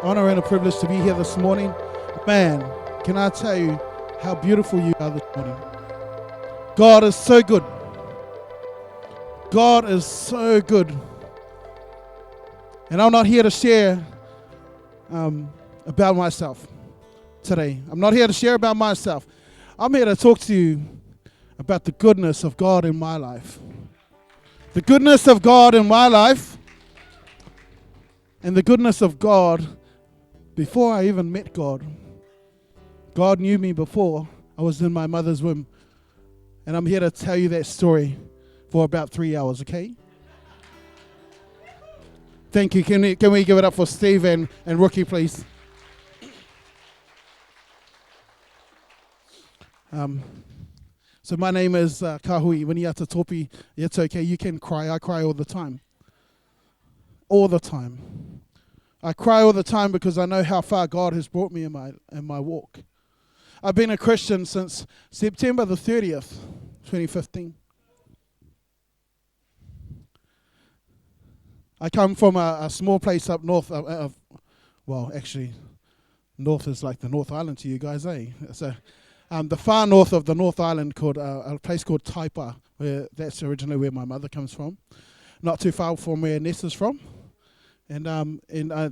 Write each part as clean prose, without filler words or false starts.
honor and a privilege to be here this morning. Man, can I tell you how beautiful you are this morning? God is so good. God is so good. And I'm not here to share about myself today. I'm not here to share about myself. I'm here to talk to you about the goodness of God in my life. The goodness of God in my life and the goodness of God before I even met God. God knew me before I was in my mother's womb. And I'm here to tell you that story for about 3 hours, okay? Thank you. Can we give it up for Steve and Rookie, please? So my name is Kahui, Winiata, Topi. It's okay, you can cry. I cry all the time. All the time. I cry all the time because I know how far God has brought me in my walk. I've been a Christian since September the 30th, 2015. I come from a small place up north well, actually, north is like the North Island to you guys, eh? So, the far north of the North Island called a place called Taipa, where that's originally where my mother comes from. Not too far from where Ness is from. And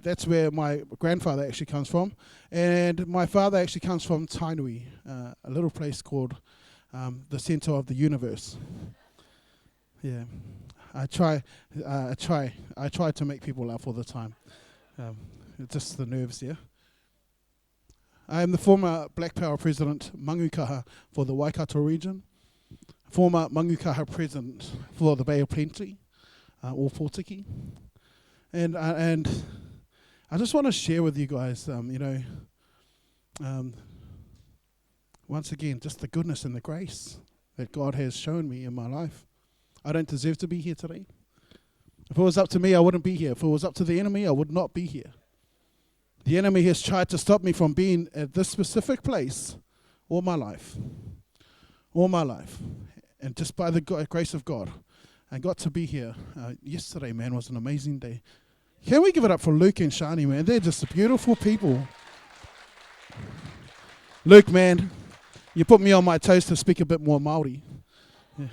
that's where my grandfather actually comes from. And my father actually comes from Tainui, a little place called the center of the universe. Yeah. I try to make people laugh all the time. Just the nerves, yeah. I am the former Black Power President, Mangukaha, for the Waikato region. Former Mangukaha President for the Bay of Plenty, or Pōtiki. And I just want to share with you guys, once again, just the goodness and the grace that God has shown me in my life. I don't deserve to be here today. If it was up to me, I wouldn't be here. If it was up to the enemy, I would not be here. The enemy has tried to stop me from being at this specific place all my life. All my life. And just by the grace of God, I got to be here. Yesterday, man, was an amazing day. Can we give it up for Luke and Shani, man? They're just beautiful people. Luke, man, you put me on my toes to speak a bit more Māori. Yeah.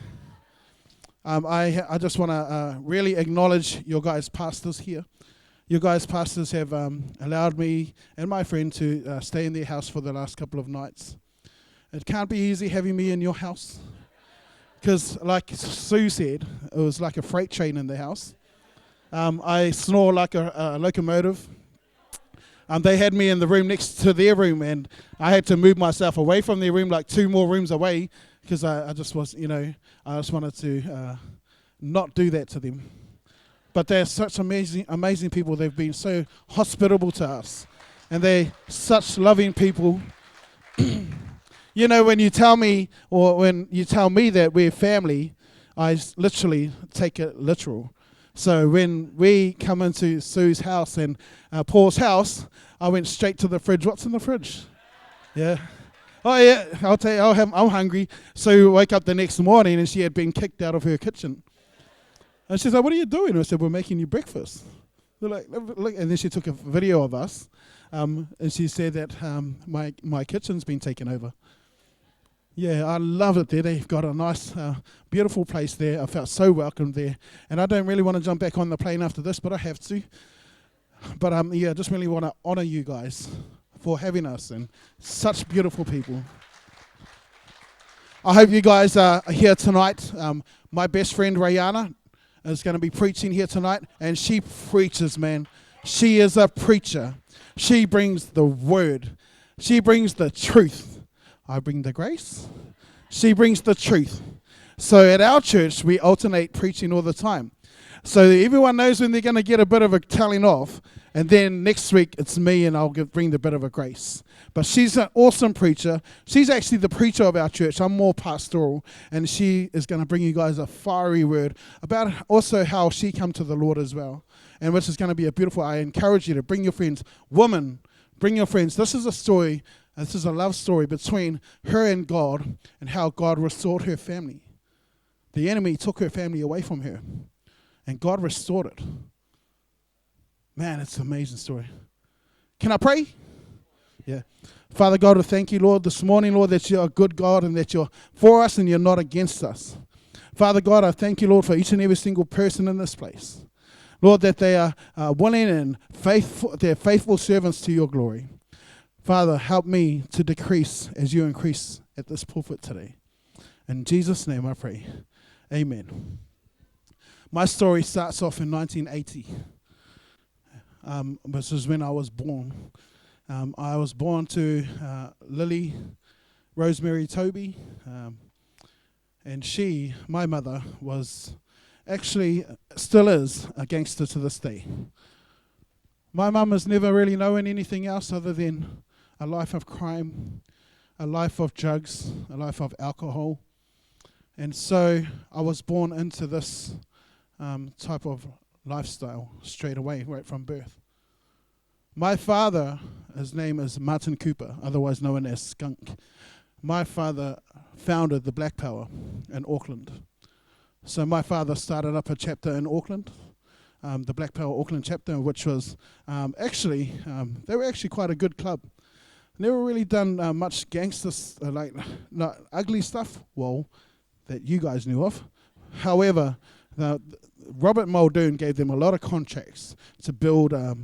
I just want to really acknowledge your guys' pastors here. You guys' pastors have allowed me and my friend to stay in their house for the last couple of nights. It can't be easy having me in your house because, like Sue said, it was like a freight train in the house. I snore like a locomotive. They had me in the room next to their room, and I had to move myself away from their room, like 2 more rooms away, because I just was, I just wanted to not do that to them. But they're such amazing people. They've been so hospitable to us. And they're such loving people. When you tell me, or when you tell me that we're family, I literally take it literal. So when we come into Sue's house and Paul's house, I went straight to the fridge. What's in the fridge? Yeah. Oh, yeah, I'll tell you, I'm hungry. So we woke up the next morning and she had been kicked out of her kitchen. And she's like, what are you doing? I said, we're making you breakfast. They're like, look. And then she took a video of us. And she said that my kitchen's been taken over. Yeah, I love it there. They've got a nice, beautiful place there. I felt so welcome there. And I don't really want to jump back on the plane after this, but I have to. But I just really want to honor you guys for having us and such beautiful people. I hope you guys are here tonight. My best friend, Rayana, is going to be preaching here tonight, and she preaches, man. She is a preacher. She brings the word. She brings the truth. I bring the grace. She brings the truth. So at our church, we alternate preaching all the time. So everyone knows when they're going to get a bit of a telling off, and then next week it's me, and I'll bring the bit of a grace. But she's an awesome preacher. She's actually the preacher of our church. I'm more pastoral, and she is going to bring you guys a fiery word about also how she come to the Lord as well, and which is going to be a beautiful. I encourage you to bring your friends. Women, bring your friends. This is a story. This is a love story between her and God, and how God restored her family. The enemy took her family away from her, and God restored it. Man, it's an amazing story. Can I pray? Yeah. Father God, we thank you, Lord, this morning, Lord, that you're a good God and that you're for us and you're not against us. Father God, I thank you, Lord, for each and every single person in this place. Lord, that they are willing and faithful, they're faithful servants to your glory. Father, help me to decrease as you increase at this pulpit today. In Jesus' name I pray. Amen. My story starts off in 1980. This is when I was born. I was born to Lily Rosemary Topi, and she, my mother, was actually, still is, a gangster to this day. My mum has never really known anything else other than a life of crime, a life of drugs, a life of alcohol. And so I was born into this type of lifestyle straight away, right from birth. My father, his name is Martin Cooper, otherwise known as Skunk. My father founded the Black Power in Auckland. So my father started up a chapter in Auckland, the Black Power Auckland chapter, which was they were actually quite a good club. Never really done much gangster, not ugly stuff, well, that you guys knew of. However, Robert Muldoon gave them a lot of contracts to build a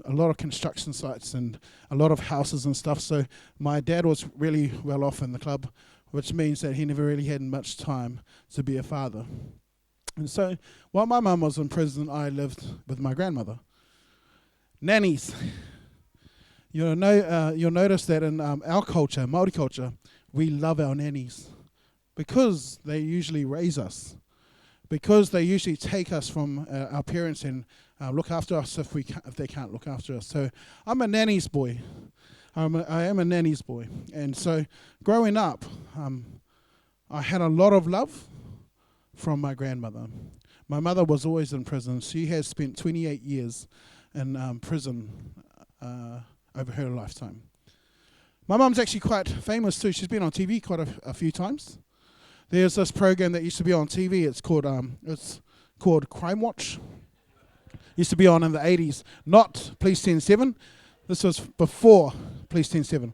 lot of construction sites and a lot of houses and stuff. So my dad was really well off in the club, which means that he never really had much time to be a father. And so while my mum was in prison, I lived with my grandmother. Nannies. You'll notice that in our culture, Māori culture, we love our nannies because they usually raise us, because they usually take us from our parents and look after us if they can't look after us. So I'm a nanny's boy. I am a nanny's boy. And so growing up, I had a lot of love from my grandmother. My mother was always in prison. She has spent 28 years in prison over her lifetime. My mum's actually quite famous too. She's been on TV quite a few times. There's this program that used to be on TV. It's called Crime Watch. Used to be on in the 80s. Not Police 107. This was before Police 107.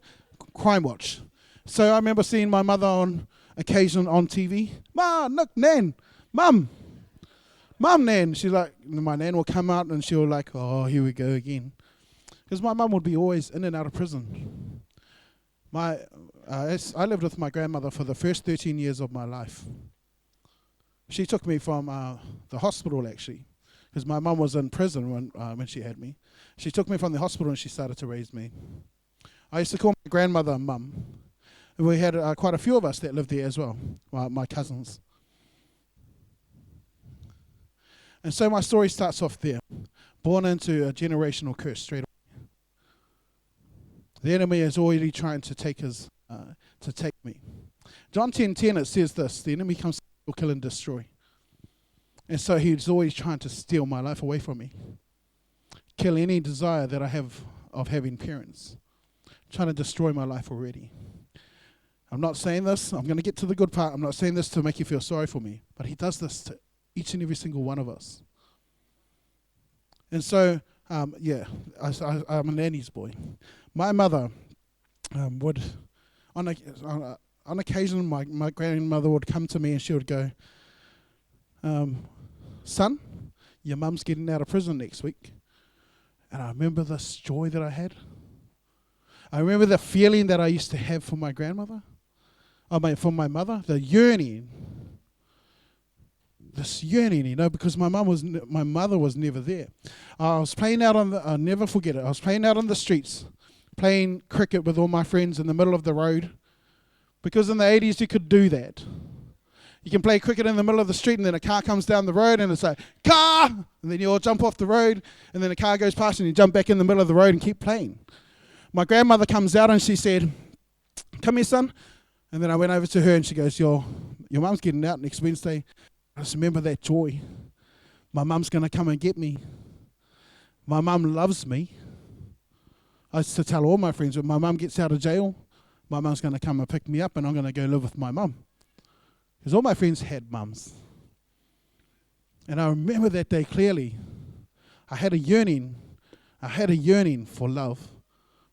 Crime Watch. So I remember seeing my mother on occasion on TV. Ma, look, Nan, Mum, Nan. She's like, my Nan will come out and she'll like, oh, here we go again. Because my mum would be always in and out of prison. I lived with my grandmother for the first 13 years of my life. She took me from the hospital, actually, because my mum was in prison when she had me. She took me from the hospital and she started to raise me. I used to call my grandmother Mum. And we had quite a few of us that lived there as well, my cousins. And so my story starts off there. Born into a generational curse straight away. The enemy is already trying to take me. John 10:10, it says this: the enemy comes to kill and destroy. And so he's always trying to steal my life away from me. Kill any desire that I have of having parents. Trying to destroy my life already. I'm not saying this, I'm going to get to the good part. I'm not saying this to make you feel sorry for me. But he does this to each and every single one of us. And so, I'm a nanny's boy. My mother would, on occasion, my grandmother would come to me and she would go, son, your mum's getting out of prison next week. And I remember this joy that I had. I remember the feeling that I used to have for my grandmother, for my mother, the yearning. This yearning, because my mother was never there. I was playing out I'll never forget it. I was playing out on the streets, playing cricket with all my friends in the middle of the road. Because in the 80s you could do that. You can play cricket in the middle of the street and then a car comes down the road and it's like, car! And then you all jump off the road and then a car goes past and you jump back in the middle of the road and keep playing. My grandmother comes out and she said, come here, son. And then I went over to her and she goes, your mum's getting out next Wednesday. I just remember that joy. My mum's going to come and get me. My mum loves me. I used to tell all my friends, when my mum gets out of jail, my mum's going to come and pick me up and I'm going to go live with my mum. Because all my friends had mums. And I remember that day clearly. I had a yearning. I had a yearning for love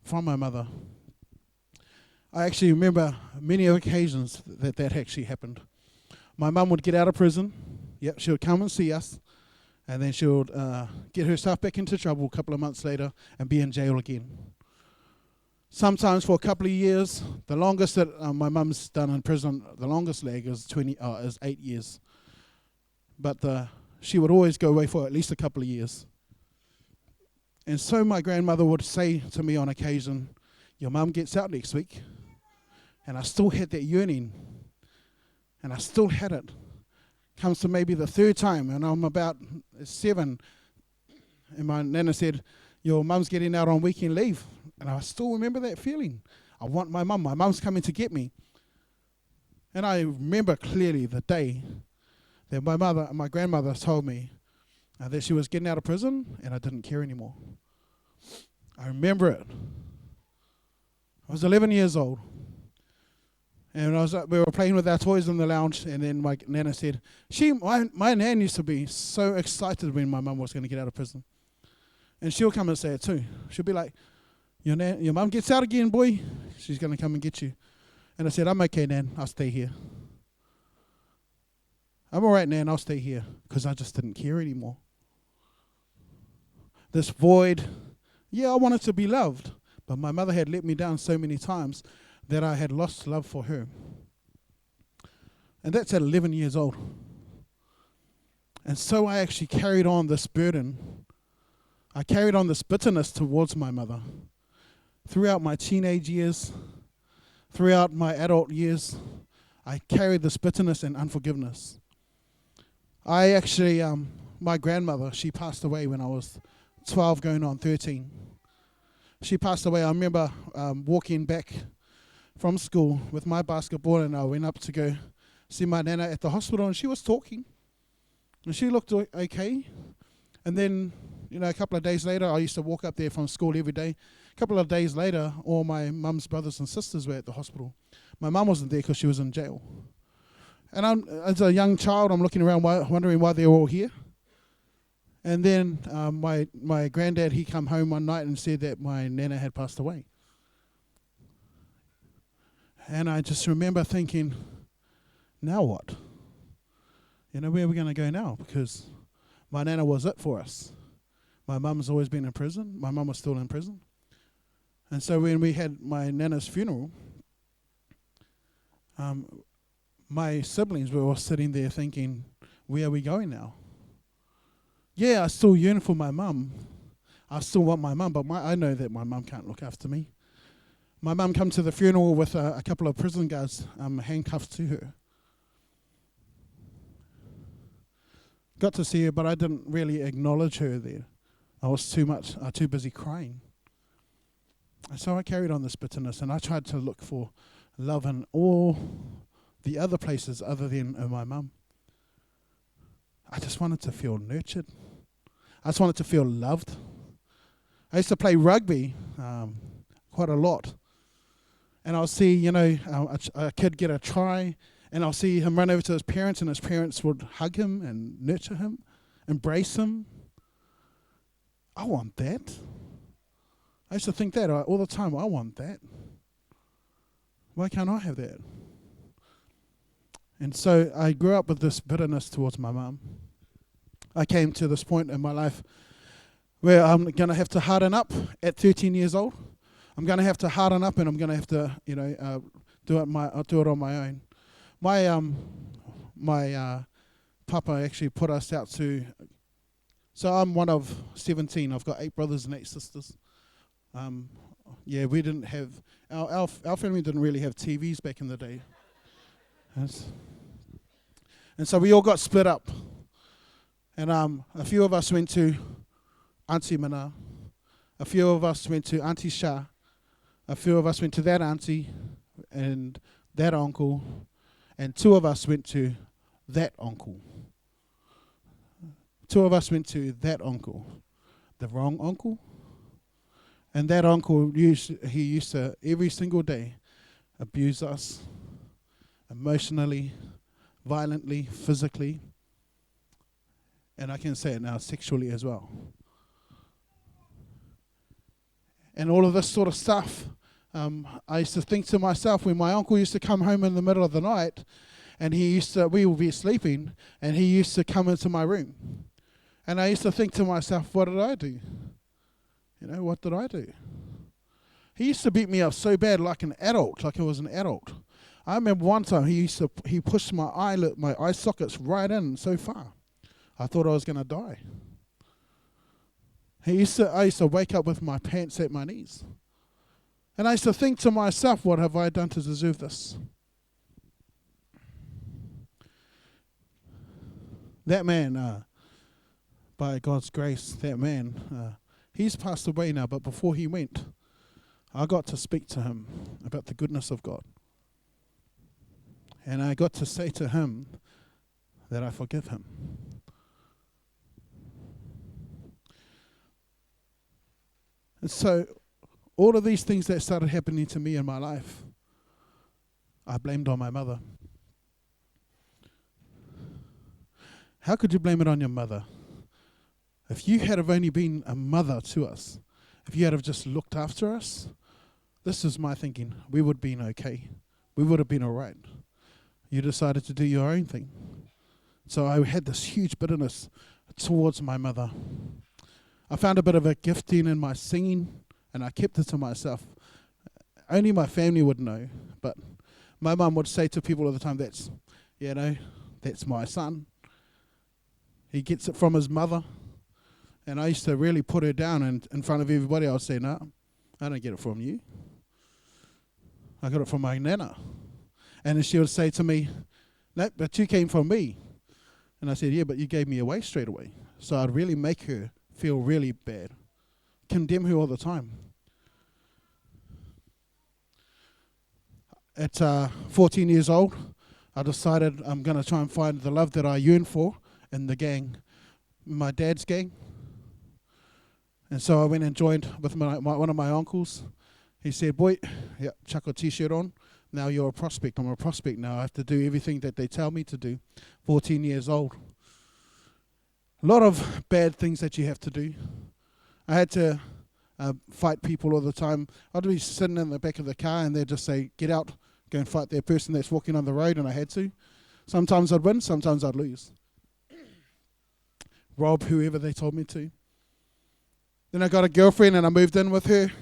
from my mother. I actually remember many occasions that actually happened. My mum would get out of prison. Yep, she would come and see us, and then she would get herself back into trouble a couple of months later and be in jail again. Sometimes for a couple of years. The longest that my mum's done in prison, the longest leg is 8 years. But she would always go away for at least a couple of years. And so my grandmother would say to me on occasion, "Your mum gets out next week." And I still had that yearning. And I still had it. Comes to maybe the third time, and I'm about 7. And my nana said, "Your mum's getting out on weekend leave." And I still remember that feeling. I want my mum. My mum's coming to get me. And I remember clearly the day that my grandmother told me that she was getting out of prison, and I didn't care anymore. I remember it. I was 11 years old. And we were playing with our toys in the lounge, and then my nana said, my nan used to be so excited when my mum was going to get out of prison. And she'll come and say it too. She'll be like, your mum gets out again, boy. She's going to come and get you. And I said, "I'm okay, Nan. I'll stay here. I'm all right, Nan. I'll stay here." Because I just didn't care anymore. This void, I wanted to be loved. But my mother had let me down so many times that I had lost love for her. And that's at 11 years old. And so I actually carried on this burden. I carried on this bitterness towards my mother. Throughout my teenage years, throughout my adult years, I carried this bitterness and unforgiveness. I actually, my grandmother, she passed away when I was 12 going on 13. She passed away. I remember walking back from school with my basketball, and I went up to go see my nana at the hospital, and she was talking. And she looked okay. And then, a couple of days later, I used to walk up there from school every day. A couple of days later, all my mum's brothers and sisters were at the hospital. My mum wasn't there because she was in jail. And as a young child, I'm looking around wondering why they're all here. And then my granddad, he come home one night and said that my nana had passed away. And I just remember thinking, now what? Where are we going to go now? Because my nana was it for us. My mum's always been in prison. My mum was still in prison. And so when we had my nana's funeral, my siblings were all sitting there thinking, where are we going now? I still yearn for my mum. I still want my mum, but I know that my mum can't look after me. My mum come to the funeral with a couple of prison guards handcuffed to her. Got to see her, but I didn't really acknowledge her there. I was too busy crying. And so I carried on this bitterness, and I tried to look for love in all the other places other than in my mum. I just wanted to feel nurtured. I just wanted to feel loved. I used to play rugby quite a lot. And I'll see, a kid get a try, and I'll see him run over to his parents, and his parents would hug him and nurture him, embrace him. I want that. I used to think that all the time. I want that. Why can't I have that? And so I grew up with this bitterness towards my mum. I came to this point in my life where I'm going to have to harden up at 13 years old. I'm going to have to harden up, and I'm going to have to, do it on my own. My papa actually put us out to. So I'm one of 17. I've got 8 brothers and 8 sisters. We didn't have our family didn't really have TVs back in the day, and so we all got split up. And a few of us went to Auntie Mana, a few of us went to Auntie Shah, a few of us went to that auntie and that uncle, and 2 of us went to that uncle. 2 of us went to that uncle, the wrong uncle. And that uncle, used to every single day abuse us emotionally, violently, physically, and I can say it now, sexually as well. and all of this sort of stuff. I used to think to myself, when my uncle used to come home in the middle of the night, and we would be sleeping, and he used to come into my room. And I used to think to myself, what did I do? What did I do? He used to beat me up so bad, like an adult, like I was an adult. I remember one time he pushed my eye sockets right in so far. I thought I was going to die. I used to wake up with my pants at my knees. And I used to think to myself, what have I done to deserve this? That man, by God's grace, he's passed away now, but before he went, I got to speak to him about the goodness of God. And I got to say to him that I forgive him. And so, all of these things that started happening to me in my life, I blamed on my mother. How could you blame it on your mother? If you had have only been a mother to us, if you had have just looked after us, this is my thinking, we would have been okay. We would have been all right. You decided to do your own thing. So I had this huge bitterness towards my mother. I found a bit of a gifting in my singing, and I kept it to myself. Only my family would know, but my mum would say to people all the time, that's my son. He gets it from his mother. And I used to really put her down, and in front of everybody I would say, no, I don't get it from you. I got it from my nana. And then she would say to me, no, but you came from me. And I said, yeah, but you gave me away straight away. So I'd really make her feel really bad. Condemn her all the time. At 14 years old, I decided I'm going to try and find the love that I yearn for in the gang, my dad's gang. And so I went and joined with one of my uncles. He said, boy, chuck a t-shirt on. Now you're a prospect. I'm a prospect now. I have to do everything that they tell me to do. 14 years old. A lot of bad things that you have to do. I had to fight people all the time. I'd be sitting in the back of the car and they'd just say, get out, go and fight that person that's walking on the road, and I had to. Sometimes I'd win, sometimes I'd lose. Rob whoever they told me to. Then I got a girlfriend and I moved in with her.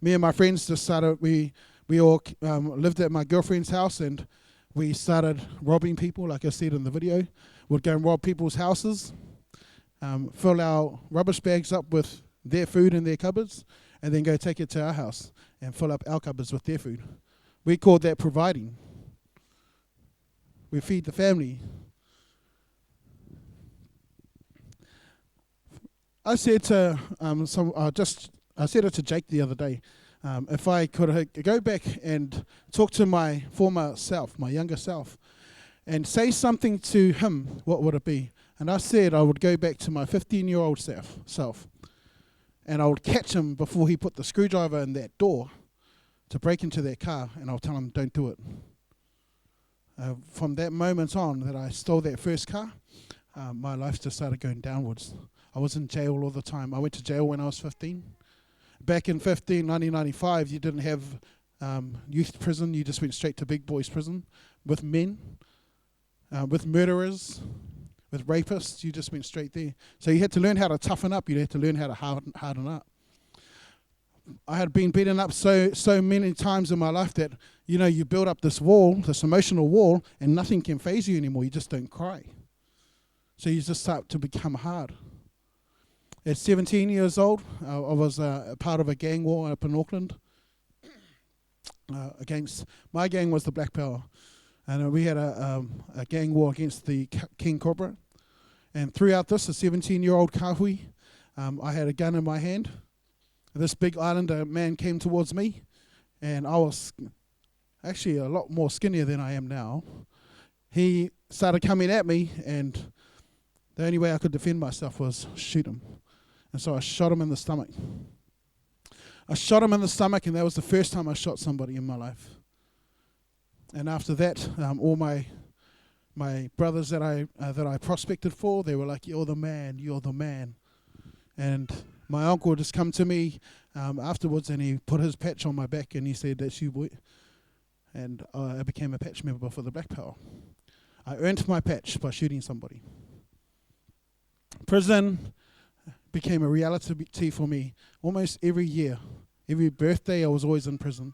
Me and my friends just started, we all lived at my girlfriend's house, and we started robbing people, like I said in the video. We'd go and rob people's houses, fill our rubbish bags up with their food in their cupboards, and then go take it to our house and fill up our cupboards with their food. We called that providing. We feed the family. I said to I said it to Jake the other day. If I could go back and talk to my former self, my younger self, and say something to him, what would it be? And I said I would go back to my 15-year-old self, and I would catch him before he put the screwdriver in that door to break into their car, and I'll tell him, don't do it. From that moment on that I stole that first car, my life just started going downwards. I was in jail all the time. I went to jail when I was 15. Back in 1995, you didn't have youth prison. You just went straight to big boys prison with men, with murderers, with rapists. You just went straight there. So you had to learn how to toughen up. You had to learn how to harden up. I had been beaten up so many times in my life that, you build up this wall, this emotional wall, and nothing can faze you anymore. You just don't cry. So you just start to become hard. At 17 years old, I was a part of a gang war up in Auckland. My gang was the Black Power, and we had a gang war against the King Cobra. And throughout this, a 17-year-old Kahui, I had a gun in my hand. This big islander man came towards me, and I was actually a lot more skinnier than I am now. He started coming at me, and the only way I could defend myself was shoot him. And so I shot him in the stomach. And that was the first time I shot somebody in my life. And after that, all my brothers that I prospected for, they were like, you're the man. And my uncle would just come to me afterwards, and he put his patch on my back, and he said, "That's you, boy." And I became a patch member for the Black Power. I earned my patch by shooting somebody. Prison became a reality for me almost every year. Every birthday, I was always in prison.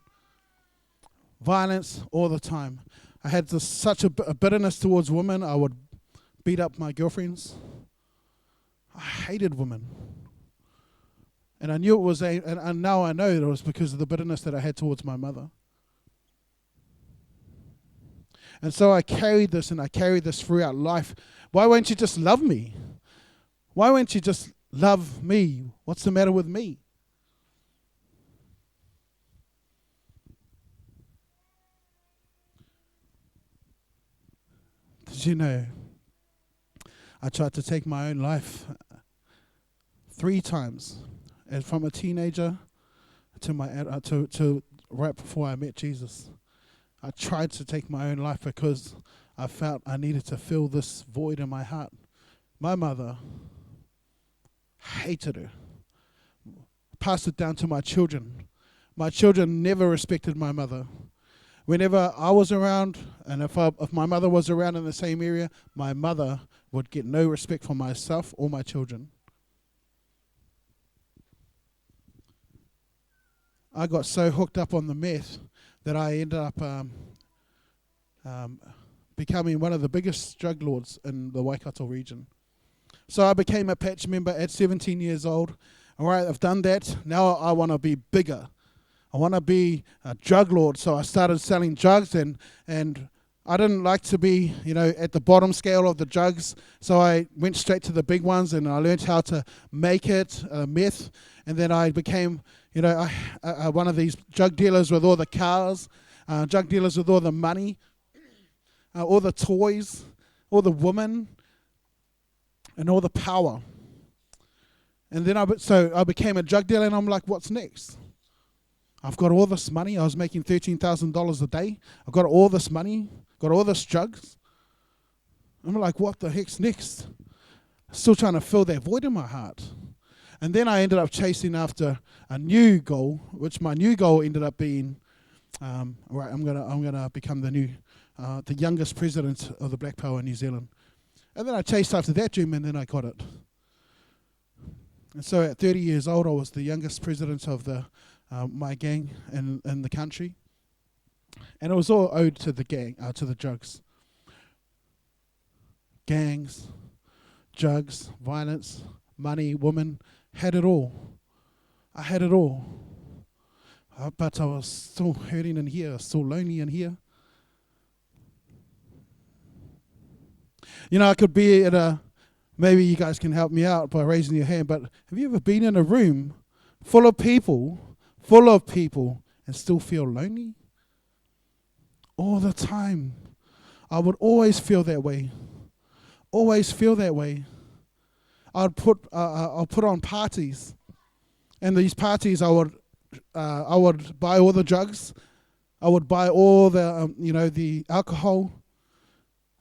Violence all the time. I had such a bitterness towards women. I would beat up my girlfriends. I hated women. And I knew it was, and now I know it was because of the bitterness that I had towards my mother. And so I carried this, and I carried this throughout life. Why won't you just love me? Why won't you just love me? What's the matter with me? Did you know I tried to take my own life 3 times, and from a teenager to to right before I met Jesus. I tried to take my own life because I felt I needed to fill this void in my heart. My mother hated her. Passed it down to my children. My children never respected my mother. Whenever I was around, and if my mother was around in the same area, my mother would get no respect for myself or my children. I got so hooked up on the meth that I ended up becoming one of the biggest drug lords in the Waikato region. So I became a patch member at 17 years old. All right, I've done that. Now I want to be bigger. I want to be a drug lord. So I started selling drugs, and I didn't like to be, at the bottom scale of the drugs. So I went straight to the big ones, and I learned how to make it, meth. And then I became, one of these drug dealers with all the cars, drug dealers with all the money, all the toys, all the women, and all the power. And then I became a drug dealer, and I'm like, what's next? I've got all this money. I was making $13,000 a day. I've got all this money, got all this drugs. I'm like, what the heck's next? Still trying to fill that void in my heart. And then I ended up chasing after a new goal, which my new goal ended up being, I'm gonna become the youngest president of the Black Power in New Zealand. And then I chased after that dream, and then I got it. And so at 30 years old, I was the youngest president of my gang in the country. And it was all owed to the gang, to the drugs. Gangs, drugs, violence, money, women, had it all. I had it all. But I was still hurting in here, still lonely in here. I could be maybe you guys can help me out by raising your hand, but have you ever been in a room full of people, and still feel lonely? All the time. I would always feel that way. Always feel that way. I'll put on parties, and these parties I would buy all the drugs, I would buy all the the alcohol,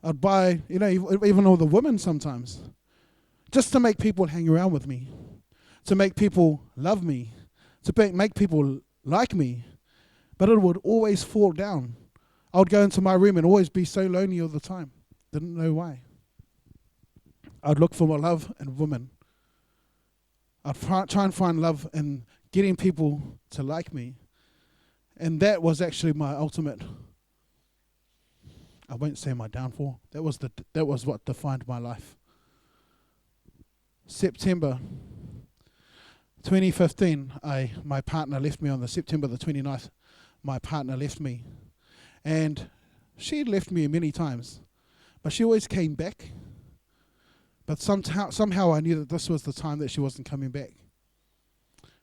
I'd buy even all the women sometimes, just to make people hang around with me, to make people love me, to make people like me, but it would always fall down. I would go into my room and always be so lonely all the time. Didn't know why. I'd look for my love in women. I'd try and find love in getting people to like me. And that was actually my ultimate, I won't say my downfall. That was what defined my life. September 2015, my partner left me on September the 29th. My partner left me. And she had left me many times, but she always came back. But somehow I knew that this was the time that she wasn't coming back.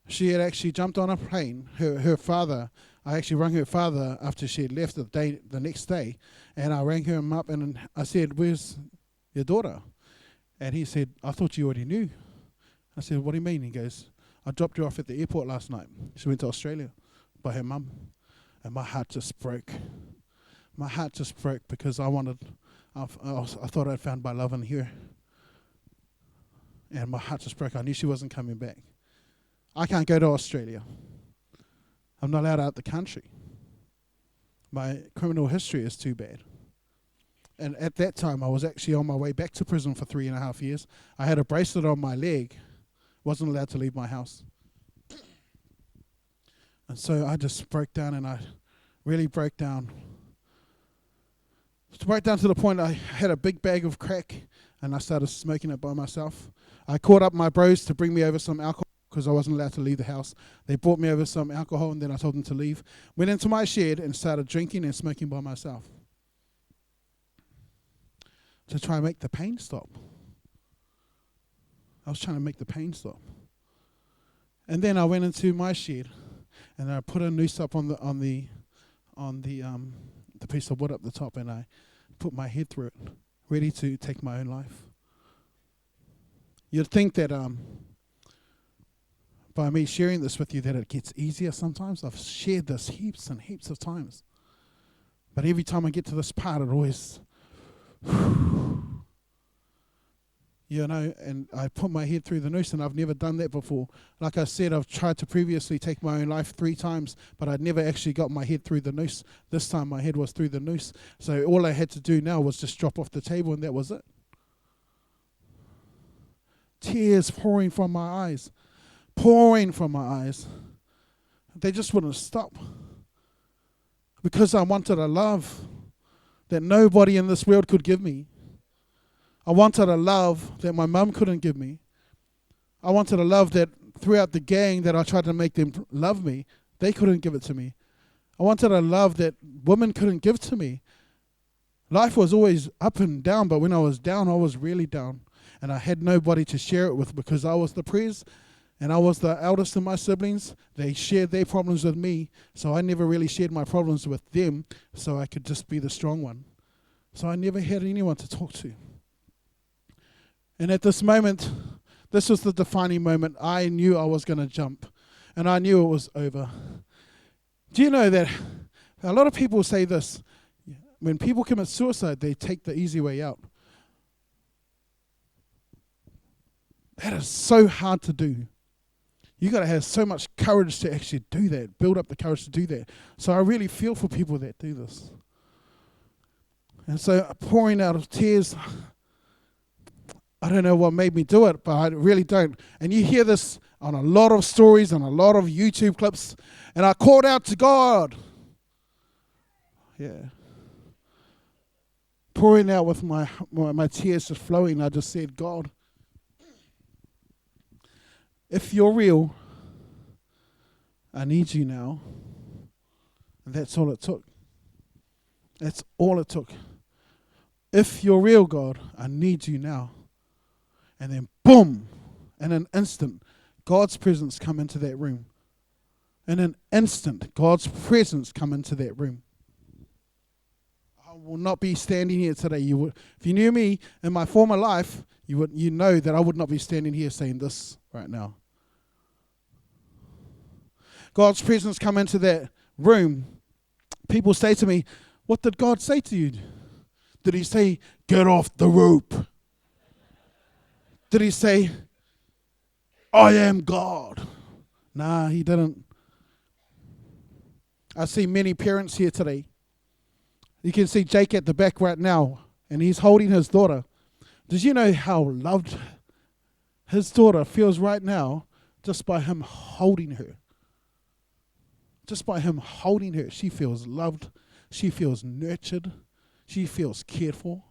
She had actually jumped on a plane. Her father, I actually rang her father after she had left the next day, and I rang him up and I said, "Where's your daughter?" And he said, "I thought you already knew." I said, "What do you mean?" He goes, "I dropped her off at the airport last night. She went to Australia by her mum." And my heart just broke. My heart just broke because I thought I'd found my love in here. And my heart just broke. I knew she wasn't coming back. I can't go to Australia. I'm not allowed out the country. My criminal history is too bad. And at that time, I was actually on my way back to prison for 3.5 years. I had a bracelet on my leg. Wasn't allowed to leave my house. And so I just broke down, and I really broke down. Right down to the point I had a big bag of crack, and I started smoking it by myself. I called up my bros to bring me over some alcohol because I wasn't allowed to leave the house. They brought me over some alcohol, and then I told them to leave. Went into my shed and started drinking and smoking by myself to try and make the pain stop. I was trying to make the pain stop. And then I went into my shed, and I put a noose up on the piece of wood up the top, and I put my head through it, ready to take my own life. You'd think that by me sharing this with you that it gets easier sometimes. I've shared this heaps and heaps of times. But every time I get to this part, it always, and I put my head through the noose, and I've never done that before. Like I said, I've tried to previously take my own life 3 times, but I'd never actually got my head through the noose. This time my head was through the noose. So all I had to do now was just drop off the table, and that was it. Tears pouring from my eyes. They just wouldn't stop. Because I wanted a love that nobody in this world could give me. I wanted a love that my mum couldn't give me. I wanted a love that throughout the gang that I tried to make them love me, they couldn't give it to me. I wanted a love that women couldn't give to me. Life was always up and down, but when I was down, I was really down. And I had nobody to share it with because I was the prez and I was the eldest of my siblings. They shared their problems with me, so I never really shared my problems with them, so I could just be the strong one. So I never had anyone to talk to. And at this moment, this was the defining moment. I knew I was going to jump, and I knew it was over. Do you know that a lot of people say this? When people commit suicide, they take the easy way out. That is so hard to do. You got to have so much courage to actually do that, build up the courage to do that. So I really feel for people that do this. And so pouring out of tears, I don't know what made me do it, but I really don't. And you hear this on a lot of stories and a lot of YouTube clips, and I called out to God. Yeah. Pouring out with my tears just flowing, I just said, God, if you're real, I need you now. And that's all it took. That's all it took. If you're real, God, I need you now. And then boom, in an instant, God's presence come into that room. In an instant, God's presence come into that room. I will not be standing here today. If you knew me in my former life, you know that I would not be standing here saying this right now. God's presence come into that room. People say to me, what did God say to you? Did he say, get off the rope? Did he say, I am God? Nah, he didn't. I see many parents here today. You can see Jake at the back right now, and he's holding his daughter. Did you know how loved his daughter feels right now just by him holding her? Just by him holding her, she feels loved. She feels nurtured. She feels cared for.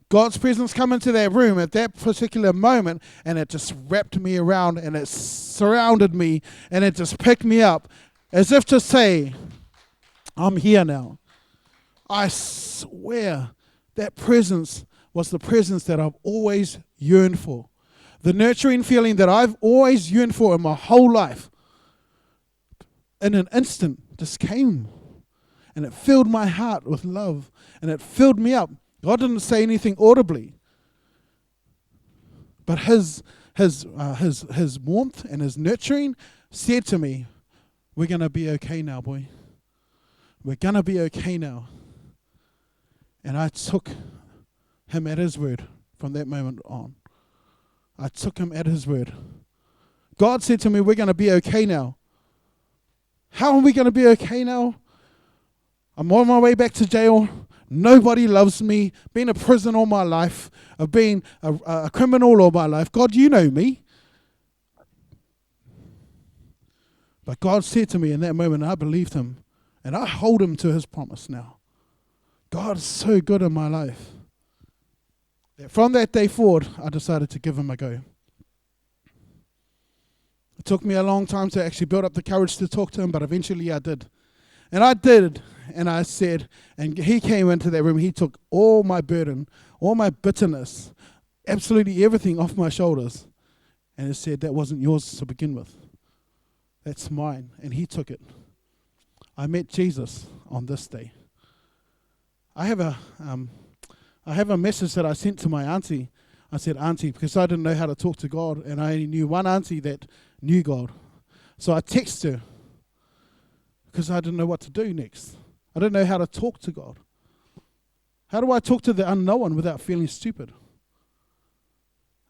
God's presence come into that room at that particular moment, and it just wrapped me around, and it surrounded me, and it just picked me up as if to say, I'm here now. I swear that presence was the presence that I've always yearned for. The nurturing feeling that I've always yearned for in my whole life. In an instant, just came. And it filled my heart with love. And it filled me up. God didn't say anything audibly. But his warmth and his nurturing said to me, we're going to be okay now, boy. We're going to be okay now. And I took him at his word from that moment on. I took him at his word. God said to me, we're going to be okay now. How are we going to be okay now? I'm on my way back to jail. Nobody loves me. Been in prison all my life. I've been a criminal all my life. God, you know me. But God said to me in that moment, and I believed him, and I hold him to his promise now. God is so good in my life. From that day forward, I decided to give him a go. It took me a long time to actually build up the courage to talk to him, but eventually I did. And I did, and I said, and he came into that room, he took all my burden, all my bitterness, absolutely everything off my shoulders. And he said, that wasn't yours to begin with. That's mine. And he took it. I met Jesus on this day. I have a message that I sent to my auntie. I said, Auntie, because I didn't know how to talk to God, and I only knew one auntie that knew God. So I texted her because I didn't know what to do next. I didn't know how to talk to God. How do I talk to the unknown without feeling stupid?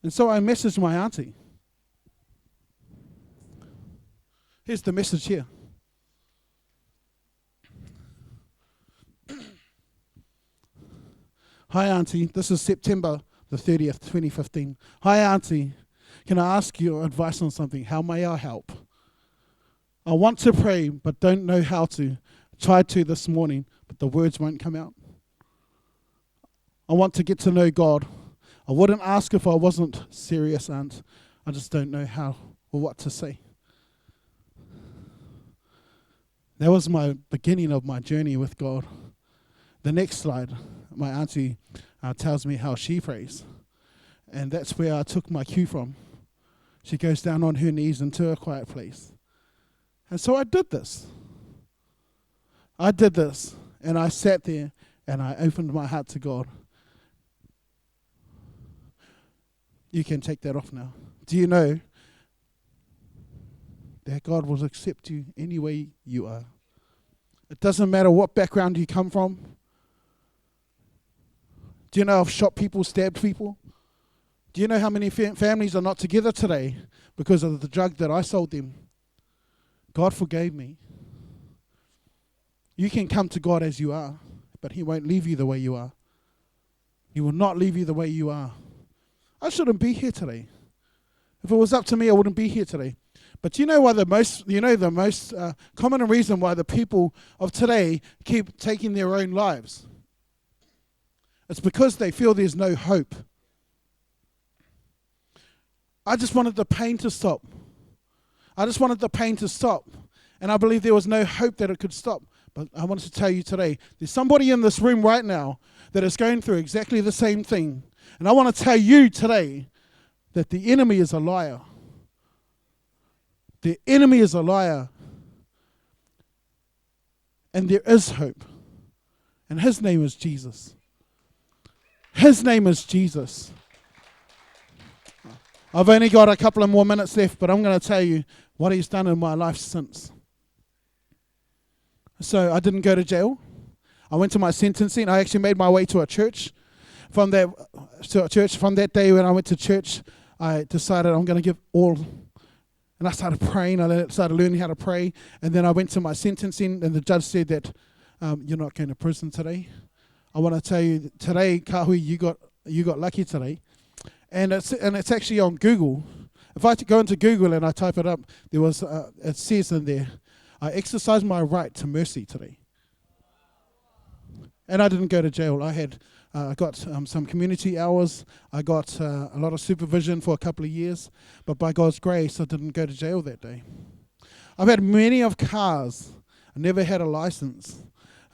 And so I messaged my auntie. Here's the message here. Hi, Auntie. This is September the 30th, 2015. Hi, Auntie. Can I ask your advice on something? How may I help? I want to pray, but don't know how to. Tried to this morning, but the words won't come out. I want to get to know God. I wouldn't ask if I wasn't serious, Aunt. I just don't know how or what to say. That was my beginning of my journey with God. The next slide, my auntie tells me how she prays. And that's where I took my cue from. She goes down on her knees into a quiet place. And so I did this. And I sat there and I opened my heart to God. You can take that off now. Do you know that God will accept you any way you are? It doesn't matter what background you come from. Do you know I've shot people, stabbed people? Do you know how many families are not together today because of the drug that I sold them? God forgave me. You can come to God as you are, but he won't leave you the way you are. He will not leave you the way you are. I shouldn't be here today. If it was up to me, I wouldn't be here today. But you know why the most common reason why the people of today keep taking their own lives? It's because they feel there's no hope. I just wanted the pain to stop. And I believe there was no hope that it could stop. But I wanted to tell you today, there's somebody in this room right now that is going through exactly the same thing. And I want to tell you today that the enemy is a liar. The enemy is a liar. And there is hope. And his name is Jesus. His name is Jesus. I've only got a couple of more minutes left, but I'm going to tell you what he's done in my life since. So I didn't go to jail. I went to my sentencing. I actually made my way to a church. From that day when I went to church, I decided I'm going to give all. And I started praying. I started learning how to pray. And then I went to my sentencing, and the judge said that you're not going to prison today. I want to tell you today, Kahui, you got lucky today. And it's actually on Google. If I go into Google and I type it up, it says in there, I exercised my right to mercy today. And I didn't go to jail. I got some community hours. I got a lot of supervision for a couple of years. But by God's grace, I didn't go to jail that day. I've had many of cars. I never had a license.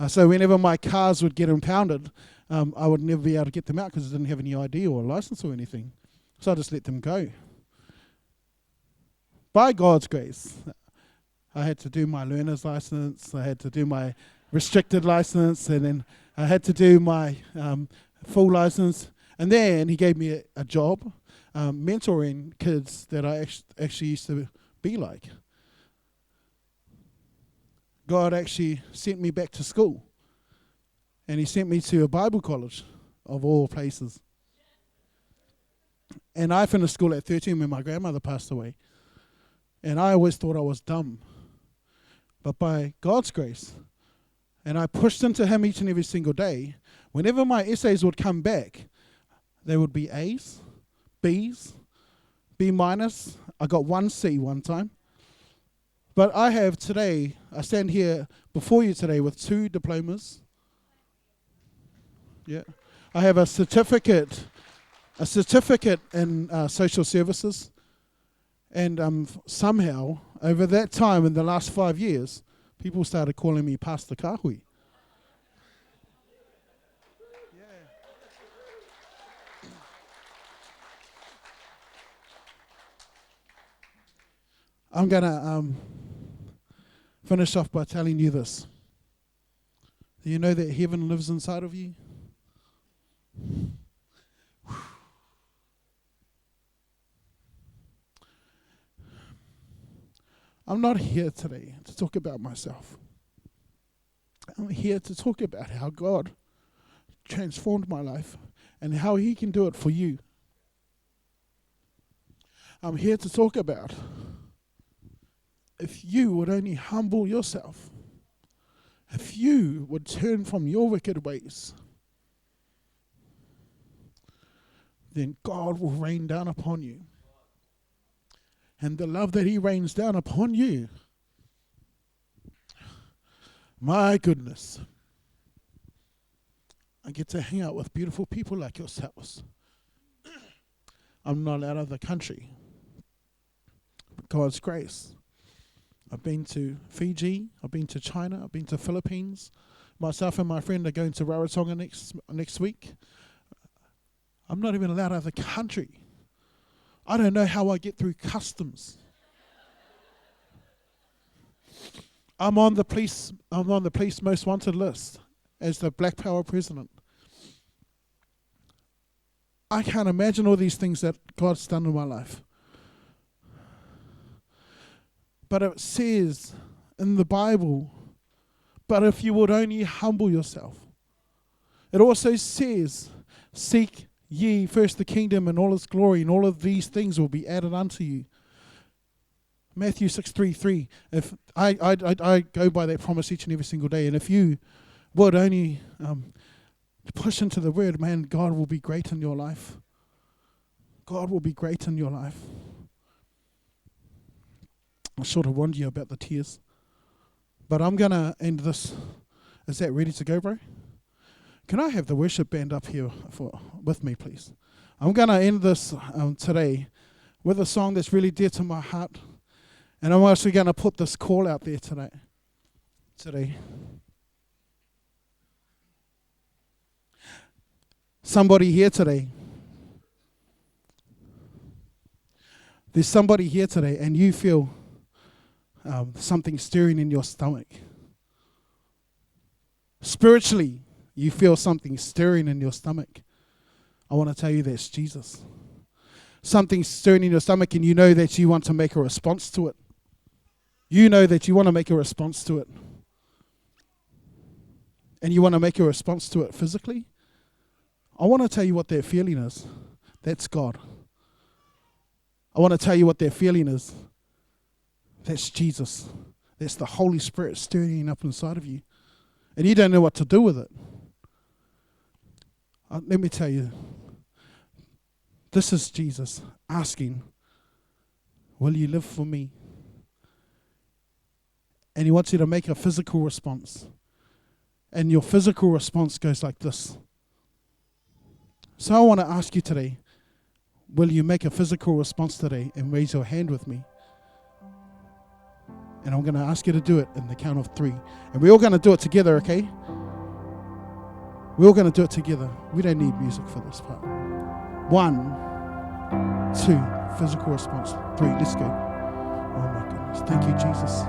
So whenever my cars would get impounded, I would never be able to get them out because I didn't have any ID or a license or anything. So I just let them go. By God's grace, I had to do my learner's license. I had to do my restricted license, and then I had to do my full license. And then he gave me a job mentoring kids that I actually used to be like. God actually sent me back to school. And he sent me to a Bible college, of all places. And I finished school at 13 when my grandmother passed away. And I always thought I was dumb. But by God's grace, and I pushed into Him each and every single day, whenever my essays would come back, they would be A's, B's, B minus. I got 1 C one time. But I have today, I stand here before you today with 2 diplomas. Yeah. I have a certificate in social services. And somehow, over that time, in the last 5 years, people started calling me Pastor Kahui. I'm going to finish off by telling you this. Do you know that heaven lives inside of you? I'm not here today to talk about myself. I'm here to talk about how God transformed my life and how He can do it for you. I'm here to talk about if you would only humble yourself, if you would turn from your wicked ways, then God will rain down upon you. And the love that He rains down upon you, my goodness, I get to hang out with beautiful people like yourselves. I'm not out of the country. God's grace. I've been to Fiji, I've been to China, I've been to Philippines. Myself and my friend are going to Rarotonga next week. I'm not even allowed out of the country. I don't know how I get through customs. I'm on the police most wanted list as the Black Power president. I can't imagine all these things that God's done in my life. But it says in the Bible, but if you would only humble yourself. It also says, seek ye first the kingdom and all its glory, and all of these things will be added unto you. Matthew 6:3. If I go by that promise each and every single day, and if you would only push into the word, man, God will be great in your life. God will be great in your life. I sort of warned you about the tears, but I'm gonna end this. Is that ready to go, bro? Can I have the worship band up here with me, please? I'm going to end this today with a song that's really dear to my heart. And I'm also going to put this call out there today. Somebody here today. There's somebody here today and you feel something stirring in your stomach. Spiritually, you feel something stirring in your stomach. I want to tell you that's Jesus. Something stirring in your stomach and you know that you want to make a response to it. You know that you want to make a response to it. And you want to make a response to it physically. I want to tell you what that feeling is. That's God. I want to tell you what that feeling is. That's Jesus. That's the Holy Spirit stirring up inside of you. And you don't know what to do with it. Let me tell you, this is Jesus asking, will you live for me? And He wants you to make a physical response. And your physical response goes like this. So I want to ask you today, will you make a physical response today and raise your hand with me? And I'm going to ask you to do it in the count of 3. And we're all going to do it together, okay? We're all going to do it together. We don't need music for this part. 1, 2, physical response. 3, let's go. Oh my goodness. Thank you, Jesus.